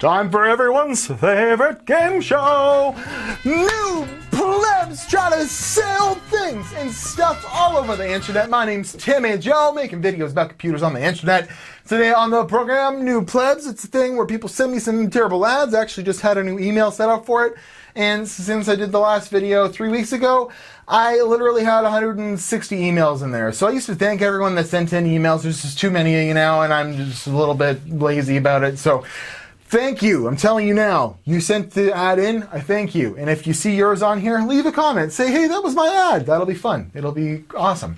Time for everyone's favorite game show! New plebs try to sell things and stuff all over the internet. My name's Timmy Joe, making videos about computers on the internet. Today on the program, Newb Plebs. It's a thing where people send me some terrible ads. I actually just had a new email set up for it. And since I did the last video 3 weeks ago, I literally had 160 emails in there. So I used to thank everyone that sent in emails. There's just too many, and I'm just a little bit lazy about it. So thank you. I'm telling you now. You sent the ad in, I thank you. And if you see yours on here, leave a comment. Say, hey, that was my ad. That'll be fun. It'll be awesome.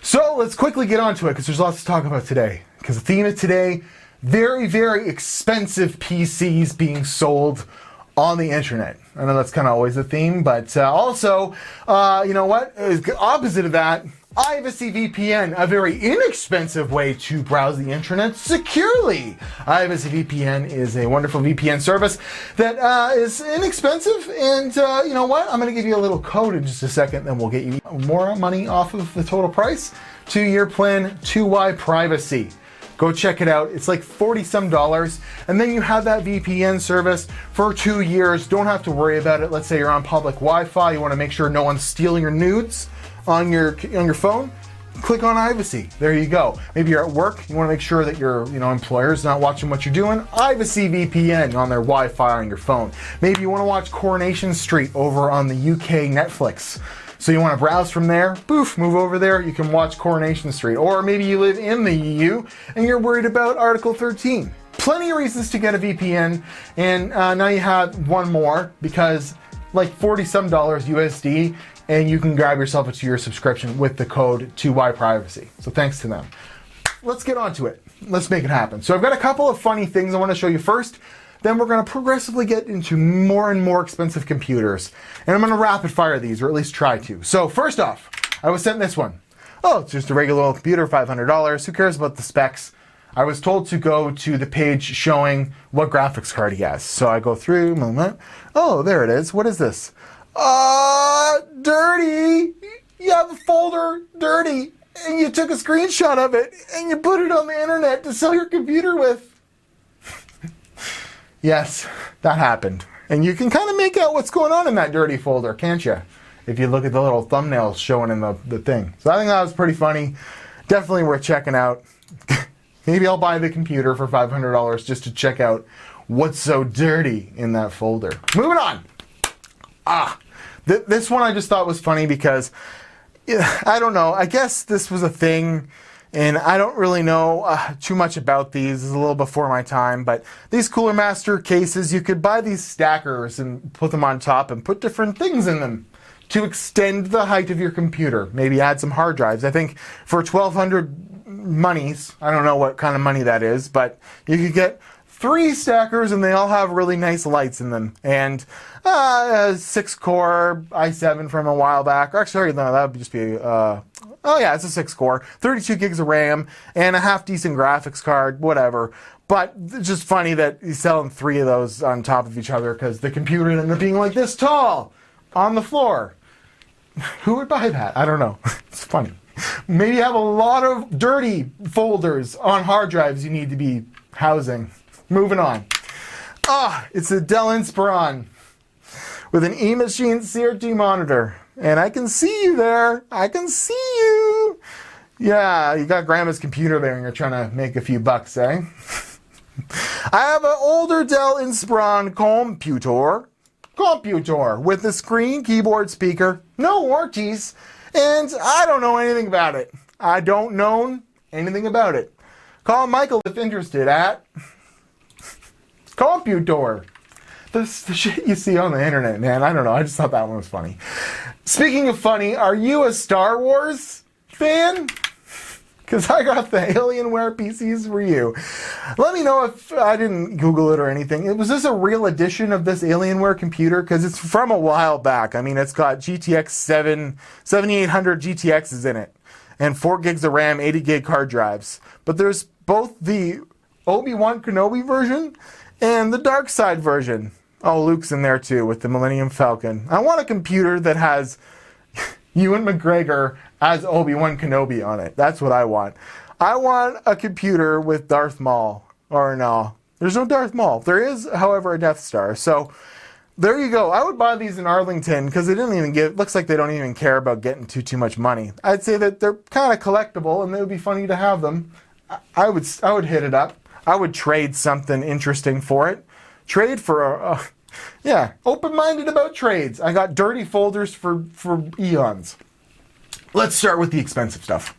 So let's quickly get onto it because there's lots to talk about today. Because the theme of today, very, very expensive PCs being sold on the internet. I know that's kind of always a theme, but also, you know what? Opposite of that, Privacy VPN, a very inexpensive way to browse the internet securely. Privacy VPN is a wonderful VPN service that is inexpensive, and you know what? I'm going to give you a little code in just a second, then we'll get you more money off of the total price. 2-year plan, 2Y privacy. Go check it out. It's like $40-some, and then you have that VPN service for 2 years. Don't have to worry about it. Let's say you're on public Wi-Fi. You want to make sure no one's stealing your nudes on your phone. Click on Privacy. There you go. Maybe you're at work. You want to make sure that your employer's not watching what you're doing. Privacy VPN on their Wi-Fi on your phone. Maybe you want to watch Coronation Street over on the UK Netflix. So you want to browse from there, poof, move over there, you can watch Coronation Street. Or maybe you live in the EU and you're worried about Article 13. Plenty of reasons to get a VPN, and now you have one more because like $40-some USD, and you can grab yourself a 2-year subscription with the code 2Y Privacy. So thanks to them. Let's get on to it. Let's make it happen. So I've got a couple of funny things I want to show you first. Then we're going to progressively get into more and more expensive computers. And I'm going to rapid fire these, or at least try to. So first off, I was sent this one. Oh, it's just a regular old computer, $500. Who cares about the specs? I was told to go to the page showing what graphics card he has. So I go through, oh, there it is. What is this? Dirty. You have a folder, dirty. And you took a screenshot of it and you put it on the internet to sell your computer with. Yes, that happened. And you can kind of make out what's going on in that dirty folder, can't you? If you look at the little thumbnails showing in the thing. So I think that was pretty funny. Definitely worth checking out. Maybe I'll buy the computer for $500 just to check out what's so dirty in that folder. Moving on. This one I just thought was funny because, I don't know, I guess this was a thing. And I don't really know too much about these. It's a little before my time, but these Cooler Master cases, you could buy these stackers and put them on top and put different things in them to extend the height of your computer. Maybe add some hard drives. I think for 1,200 monies, I don't know what kind of money that is, but you could get 3 stackers and they all have really nice lights in them. And a 6-core i7 from a while back. Or actually, no, that would just be oh yeah, it's a 6-core, 32 gigs of RAM, and a half-decent graphics card, whatever. But it's just funny that he's selling 3 of those on top of each other because the computer ended up being like this tall on the floor. Who would buy that? I don't know. It's funny. Maybe you have a lot of dirty folders on hard drives you need to be housing. Moving on. It's a Dell Inspiron with an eMachine CRT monitor. And I can see you there. I can see you. Yeah, you got grandma's computer there and you're trying to make a few bucks, eh? I have an older Dell Inspiron computer with a screen, keyboard, speaker, no warranties, and I don't know anything about it. I don't know anything about it. Call Michael if interested at computer. The shit you see on the internet, man. I don't know. I just thought that one was funny. Speaking of funny, are you a Star Wars fan? Because I got the Alienware PCs for you. Let me know if I didn't Google it or anything. Was this a real edition of this Alienware computer? Because it's from a while back. I mean, it's got GTX 7800 GTXs in it. And 4 gigs of RAM, 80 gig hard drives. But there's both the Obi-Wan Kenobi version and the dark side version. Oh, Luke's in there too with the Millennium Falcon. I want a computer that has Ewan McGregor as Obi-Wan Kenobi on it. That's what I want. I want a computer with Darth Maul. Or no, There's no Darth Maul. There is, however, a Death Star. So there you go. I would buy these in Arlington because they didn't even looks like they don't even care about getting too much money. I'd say that they're kind of collectible and they would be funny to have them. I would hit it up. I would trade something interesting for it. Trade for yeah, open-minded about trades. I got dirty folders for eons. Let's start with the expensive stuff.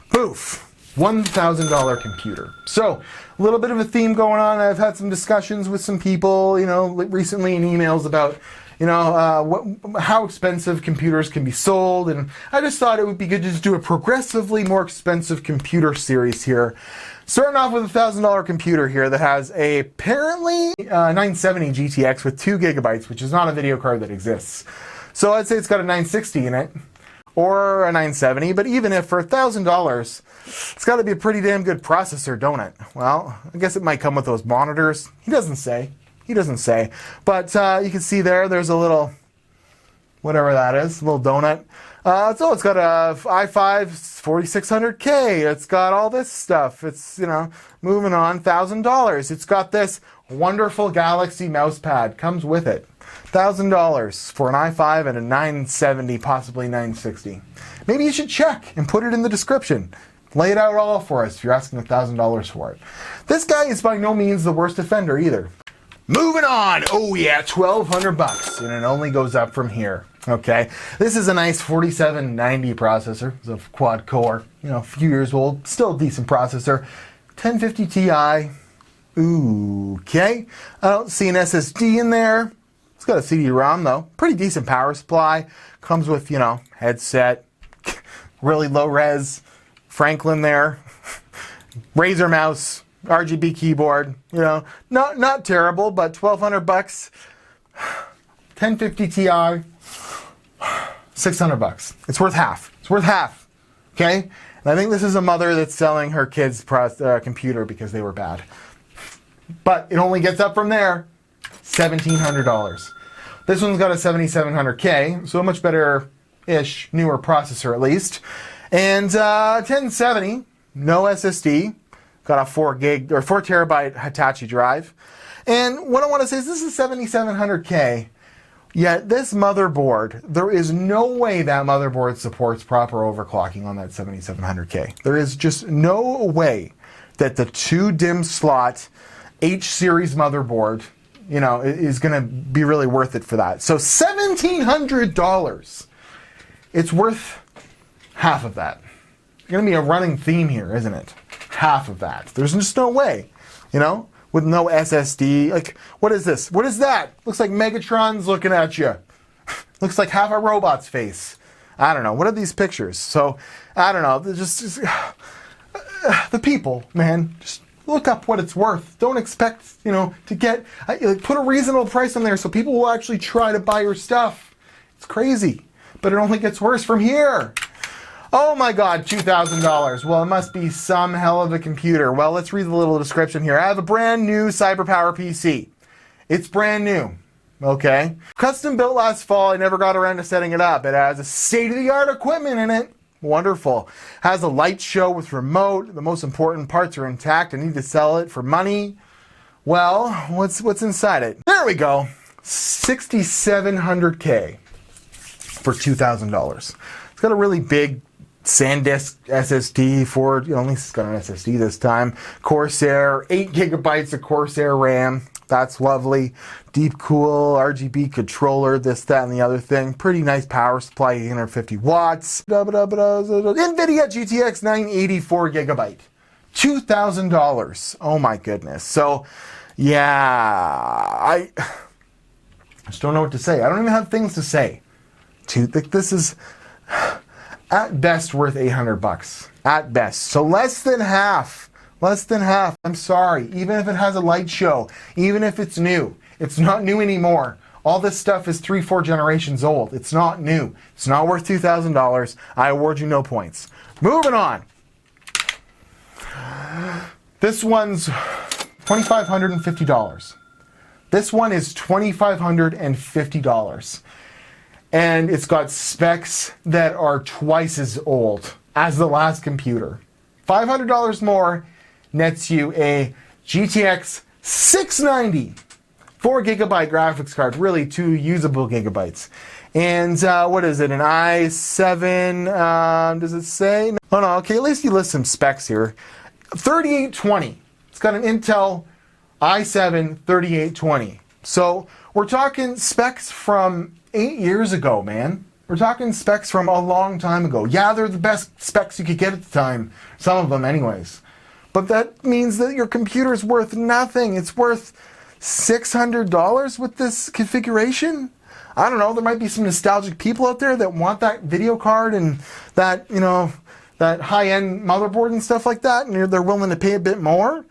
Poof. $1,000 computer. So, a little bit of a theme going on. I've had some discussions with some people, recently in emails about, how expensive computers can be sold. And I just thought it would be good to just do a progressively more expensive computer series here. Starting off with a $1,000 computer here that has a apparently 970 GTX with 2 gigabytes, which is not a video card that exists. So I'd say it's got a 960 in it. Or a 970, but even if for $1,000, it's got to be a pretty damn good processor, don't it? Well, I guess it might come with those monitors. He doesn't say. But you can see there's a little, whatever that is, a little donut. So it's got a i5 4600K. It's got all this stuff. It's, moving on, $1,000. It's got this wonderful Galaxy mouse pad. Comes with it. $1,000 for an i5 and a 970, possibly 960. Maybe you should check and put it in the description. Lay it out all for us if you're asking $1,000 for it. This guy is by no means the worst offender either. Moving on. Oh yeah, $1,200, and it only goes up from here. Okay, this is a nice 4790 processor. It's a quad core, a few years old, still a decent processor. 1050 Ti. Ooh, okay. I don't see an SSD in there. It's got a CD-ROM though. Pretty decent power supply. Comes with, headset, really low res, Franklin there, Razer mouse, RGB keyboard. Not terrible, but $1,200. 1050 Ti, $600. It's worth half. Okay. And I think this is a mother that's selling her kids' computer because they were bad. But it only gets up from there. $1,700. This one's got a 7700K, so a much better-ish, newer processor at least. And 1070, no SSD, got a 4 terabyte Hitachi drive. And what I want to say is this is 7700K, yet this motherboard, there is no way that motherboard supports proper overclocking on that 7700K. There is just no way that the 2 DIMM slot H-series motherboard is going to be really worth it for that. So $1,700. It's worth half of that. It's going to be a running theme here, isn't it? Half of that. There's just no way, with no SSD. Like, what is this? What is that? Looks like Megatron's looking at you. Looks like half a robot's face. I don't know. What are these pictures? So, I don't know. Just the people, man. Just look up what it's worth. Don't expect, to get, put a reasonable price on there so people will actually try to buy your stuff. It's crazy, but it only gets worse from here. Oh my God, $2,000. Well, it must be some hell of a computer. Well, let's read the little description here. I have a brand new CyberPower PC. It's brand new. Okay. Custom built last fall. I never got around to setting it up. It has a state-of-the-art equipment in it. Wonderful. Has a light show with remote. The most important parts are intact. I need to sell it for money. Well, what's inside it? There we go. 6,700K for $2,000. It's got a really big SanDisk SSD for, at least it's got an SSD this time. Corsair, 8 gigabytes of Corsair RAM. That's lovely. Deep cool, RGB controller, this, that, and the other thing. Pretty nice power supply, 850 watts. NVIDIA GTX 984 gigabyte. $2,000. Oh my goodness. So, yeah, I just don't know what to say. I don't even have things to say. This is, at best, worth $800. At best. So less than half. Less than half. I'm sorry. Even if it has a light show, even if it's new, it's not new anymore. All this stuff is 3-4 generations old. It's not new. It's not worth $2,000. I award you no points. Moving on. This one's $2,550. This one is $2,550. And it's got specs that are twice as old as the last computer. $500 more nets you a GTX $690. 4 GB graphics card, really 2 usable gigabytes. And what is it, an i7, does it say? Oh no, okay, at least you list some specs here. 3820, it's got an Intel i7 3820. So we're talking specs from 8 years ago, man. We're talking specs from a long time ago. Yeah, they're the best specs you could get at the time, some of them anyways. But that means that your computer's worth nothing. It's worth $600 with this configuration? I don't know, there might be some nostalgic people out there that want that video card and that, you know, that high-end motherboard and stuff like that, and they're willing to pay a bit more.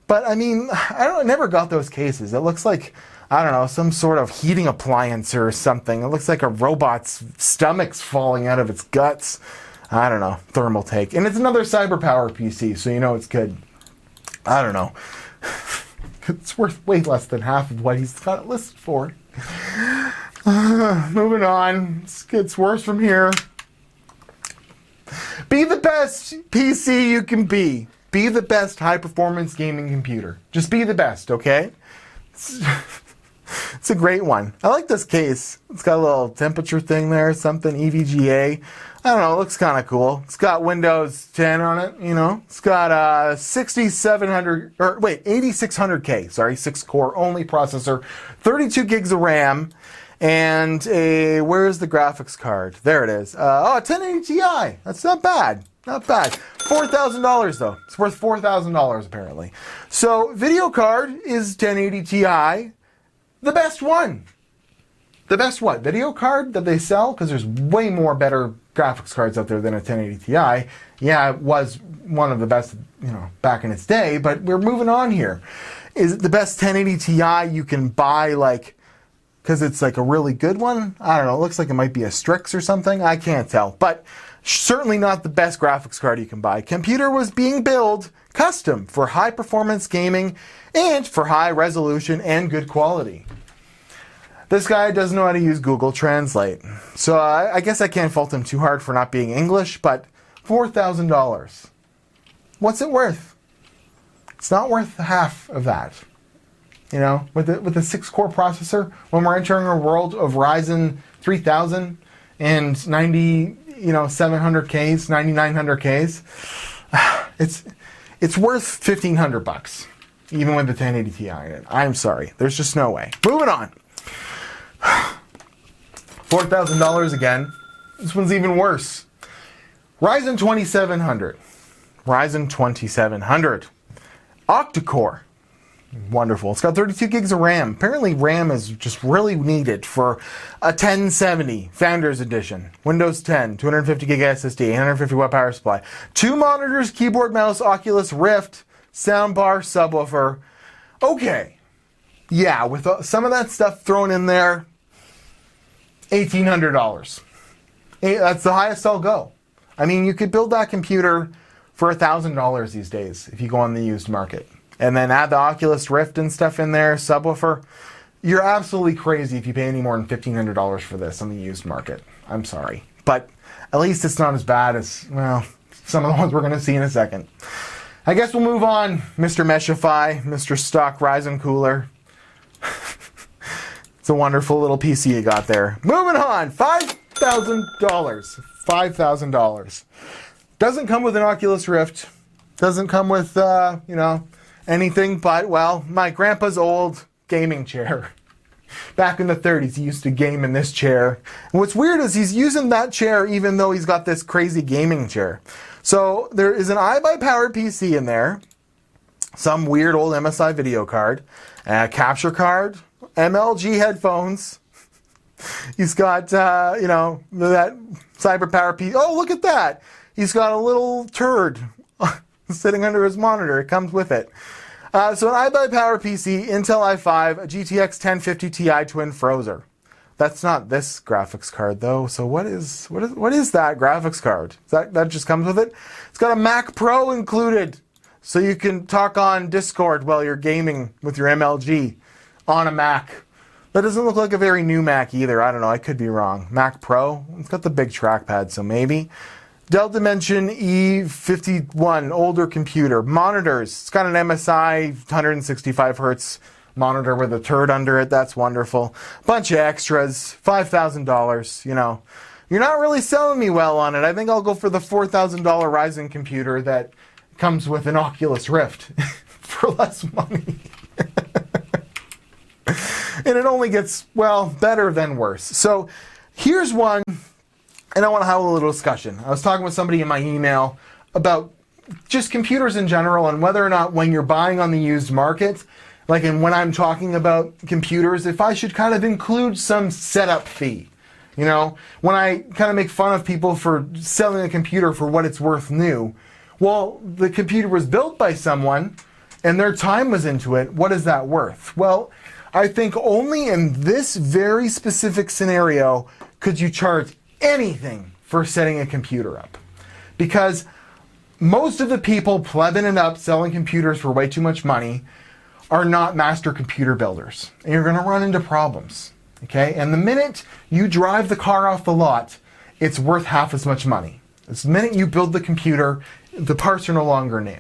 But I mean, I never got those cases. It looks like, I don't know, some sort of heating appliance or something. It looks like a robot's stomach's falling out of its guts. I don't know, thermal take. And it's another CyberPower PC, so you know it's good. I don't know. It's worth way less than half of what he's got it listed for. Moving on. It gets worse from here. Be the best PC you can be. Be the best high-performance gaming computer. Just be the best, okay? It's a great one. I like this case. It's got a little temperature thing there, something, EVGA. I don't know, it looks kind of cool. It's got Windows 10 on it, you know. It's got 8600K, sorry, 6-core only processor, 32 gigs of RAM, and where's the graphics card? There it is. 1080 Ti. That's not bad. Not bad. $4,000 though. It's worth $4,000 apparently. So video card is 1080 Ti. The best one. The best what? Video card that they sell? Because there's way more better graphics cards out there than a 1080 Ti. Yeah, it was one of the best, you know, back in its day, but we're moving on here. Is it the best 1080 Ti you can buy, like, because it's like a really good one? I don't know. It looks like it might be a Strix or something. I can't tell. But certainly not the best graphics card you can buy. Computer was being built custom for high performance gaming and for high resolution and good quality. This guy doesn't know how to use Google Translate. So I guess I can't fault him too hard for not being English, but $4,000. What's it worth? It's not worth half of that. You know, with a 6-core processor, when we're entering a world of Ryzen 3000 and 700Ks, 9900Ks, it's worth $1,500, even with the 1080 Ti in it. I'm sorry, there's just no way. Moving on. $4,000 again. This one's even worse. Ryzen 2700. Ryzen 2700. Octa-core. Wonderful. It's got 32 gigs of RAM. Apparently RAM is just really needed for a 1070 Founders Edition. Windows 10, 250 gig SSD, 150 watt power supply. 2 monitors, keyboard, mouse, Oculus Rift, soundbar, subwoofer. Okay. Yeah, with some of that stuff thrown in there, $1,800. That's the highest I'll go. I mean, you could build that computer for $1,000 these days if you go on the used market. And then add the Oculus Rift and stuff in there, subwoofer. You're absolutely crazy if you pay any more than $1,500 for this on the used market. I'm sorry. But at least it's not as bad as, well, some of the ones we're going to see in a second. I guess we'll move on, Mr. Meshify, Mr. Stock Ryzen Cooler. It's a wonderful little PC you got there. Moving on, $5,000. $5,000. Doesn't come with an Oculus Rift. Doesn't come with, anything but, well, my grandpa's old gaming chair. Back in the 30s, he used to game in this chair. And what's weird is he's using that chair even though he's got this crazy gaming chair. So there is an iBuyPower PC in there, some weird old MSI video card, a capture card, MLG headphones. He's got, that CyberPower PC. Oh, look at that. He's got a little turd sitting under his monitor. It comes with it. So an iBuyPower PC, Intel i5, a GTX 1050 Ti Twin Frozer. That's not this graphics card though. So what is that graphics card? That just comes with it. It's got a Mac Pro included, so you can talk on Discord while you're gaming with your MLG on a Mac. That doesn't look like a very new Mac either. I don't know. I could be wrong. Mac Pro. It's got the big trackpad, so maybe. Dell Dimension E51, older computer. Monitors, it's got an MSI 165 hertz monitor with a turd under it. That's wonderful. Bunch of extras, $5,000, you know. You're not really selling me well on it. I think I'll go for the $4,000 Ryzen computer that comes with an Oculus Rift for less money. And it only gets, well, better than worse. So here's one, and I want to have a little discussion. I was talking with somebody in my email about just computers in general and whether or not when you're buying on the used market, like and when I'm talking about computers, if I should kind of include some setup fee. You know, when I kind of make fun of people for selling a computer for what it's worth new, well, the computer was built by someone and their time was into it. What is that worth? Well, I think only in this very specific scenario could you charge anything for setting a computer up. Because most of the people plebbing it up, selling computers for way too much money, are not master computer builders. And you're going to run into problems. Okay? And the minute you drive the car off the lot, it's worth half as much money. The minute you build the computer, the parts are no longer new.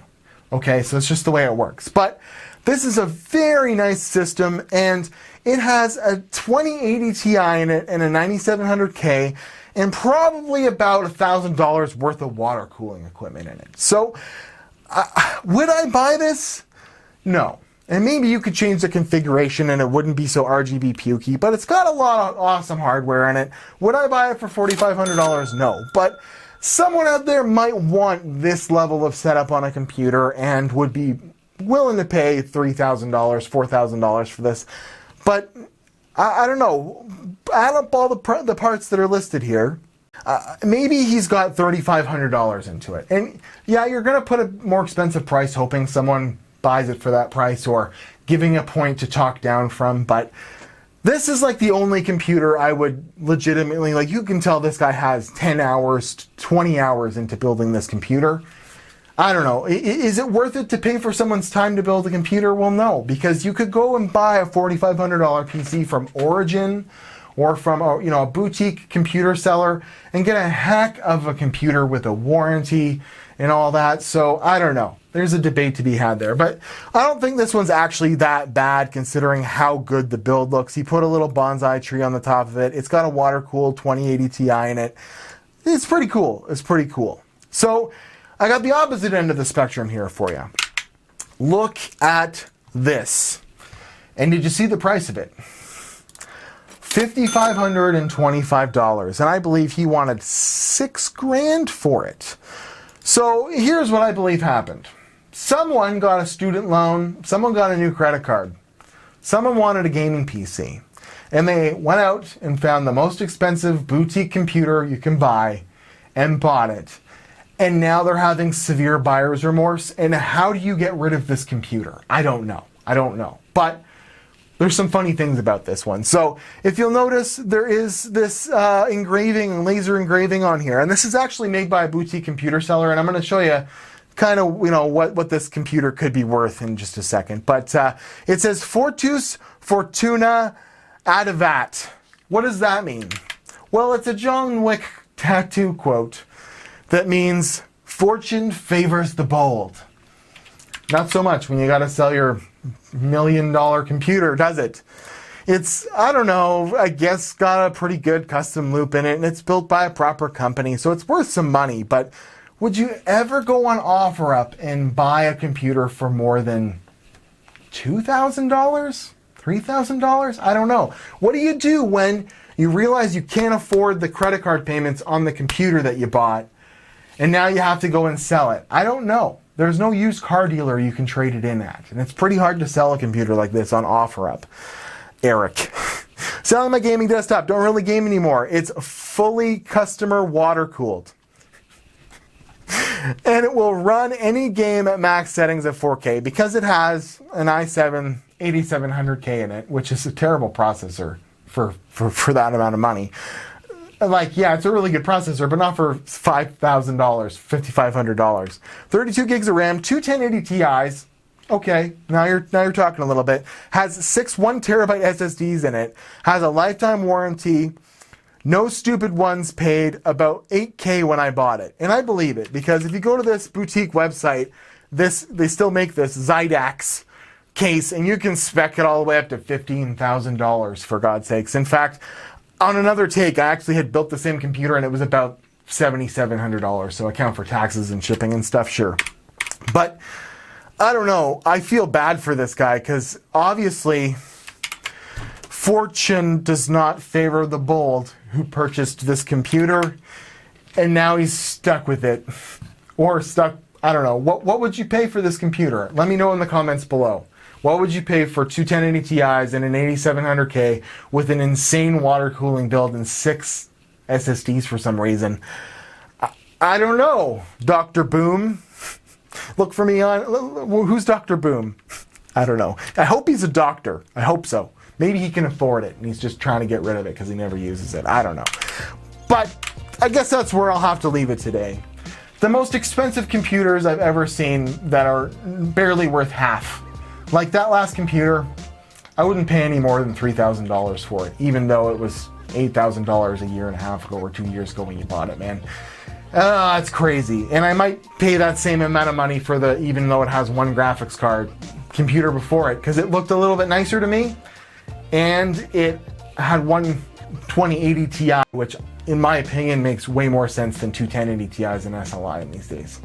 Okay? So it's just the way it works. But this is a very nice system, and it has a 2080 Ti in it and a 9700K and probably about $1,000 worth of water cooling equipment in it. So would I buy this? No. And maybe you could change the configuration and it wouldn't be so RGB pukey, but it's got a lot of awesome hardware in it. Would I buy it for $4,500? No. But someone out there might want this level of setup on a computer and would be willing to pay $3,000, $4,000 for this. But I don't know. Add up all the parts that are listed here. Maybe he's got $3,500 into it. And yeah, you're going to put a more expensive price hoping someone buys it for that price or giving a point to talk down from. But this is like the only computer I would legitimately, like, you can tell this guy has 10 hours, 20 hours into building this computer. I don't know. Is it worth it to pay for someone's time to build a computer? Well, no, because you could go and buy a $4,500 PC from Origin or from a boutique computer seller and get a heck of a computer with a warranty and all that. So I don't know. There's a debate to be had there. But I don't think this one's actually that bad considering how good the build looks. He put a little bonsai tree on the top of it. It's got a water-cooled 2080 Ti in it. It's pretty cool. It's pretty cool. So I got the opposite end of the spectrum here for you. Look at this. And did you see the price of it? $5,525. And I believe he wanted $6,000 for it. So here's what I believe happened. Someone got a student loan, someone got a new credit card, someone wanted a gaming PC, and they went out and found the most expensive boutique computer you can buy and bought it. And now they're having severe buyer's remorse. And how do you get rid of this computer? I don't know. But there's some funny things about this one. So if you'll notice, there is this engraving, laser engraving on here. And this is actually made by a boutique computer seller. And I'm going to show you kind of, what this computer could be worth in just a second. But it says Fortus Fortuna Adivat. What does that mean? Well, it's a John Wick tattoo quote that means fortune favors the bold. Not so much when you got to sell your $1 million computer, does it? It's, I don't know, I guess got a pretty good custom loop in it, and it's built by a proper company, so it's worth some money. But would you ever go on OfferUp and buy a computer for more than $2,000? $3,000? I don't know. What do you do when you realize you can't afford the credit card payments on the computer that you bought, and now you have to go and sell it? I don't know. There's no used car dealer you can trade it in at. And it's pretty hard to sell a computer like this on OfferUp. Eric. Selling my gaming desktop. Don't really game anymore. It's fully customer water cooled. And it will run any game at max settings at 4K because it has an i7 8700K in it, which is a terrible processor for that amount of money. Like, yeah, it's a really good processor, but not for $5,000, $5,500. 32 gigs of RAM, two 1080 Ti's. Okay, now you're talking a little bit. Has 6 1 terabyte SSDs in it. Has a lifetime warranty. No stupid ones paid about $8K when I bought it. And I believe it, because if you go to this boutique website, they still make this Zydax case, and you can spec it all the way up to $15,000, for God's sakes. In fact, on another take, I actually had built the same computer and it was about $7,700. So account for taxes and shipping and stuff, sure. But I don't know. I feel bad for this guy because obviously fortune does not favor the bold who purchased this computer, and now he's stuck with it. Or stuck, I don't know. What would you pay for this computer? Let me know in the comments below. What would you pay for two 1080 Ti's and an 8700K with an insane water cooling build and 6 SSDs for some reason? I don't know. Dr. Boom. Look for me on... Who's Dr. Boom? I don't know. I hope he's a doctor. I hope so. Maybe he can afford it and he's just trying to get rid of it because he never uses it. I don't know. But I guess that's where I'll have to leave it today. The most expensive computers I've ever seen that are barely worth half. Like that last computer, I wouldn't pay any more than $3,000 for it, even though it was $8,000 a year and a half ago or 2 years ago when you bought it, man. It's crazy. And I might pay that same amount of money for the, even though it has one graphics card, computer before it, because it looked a little bit nicer to me. And it had one 2080 Ti, which in my opinion makes way more sense than two 1080 Ti's and SLI in these days.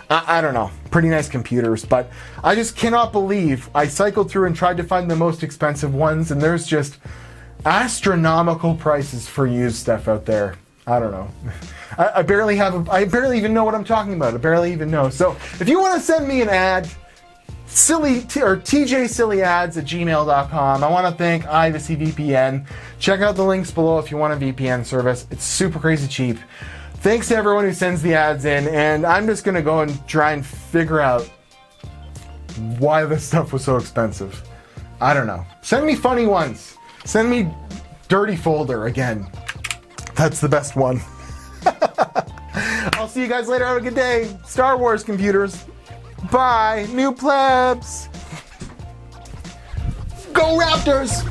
I don't know, pretty nice computers, but I just cannot believe I cycled through and tried to find the most expensive ones, and there's just astronomical prices for used stuff out there. I don't know. I barely even know what I'm talking about. I barely even know. So if you want to send me an ad, tjsillyads@gmail.com. I want to thank Ivacy VPN. Check out the links below if you want a VPN service. It's super crazy cheap. Thanks to everyone who sends the ads in, and I'm just going to go and try and figure out why this stuff was so expensive. I don't know. Send me funny ones. Send me dirty folder again. That's the best one. I'll see you guys later. Have a good day. Star Wars computers. Bye. New plebs. Go Raptors!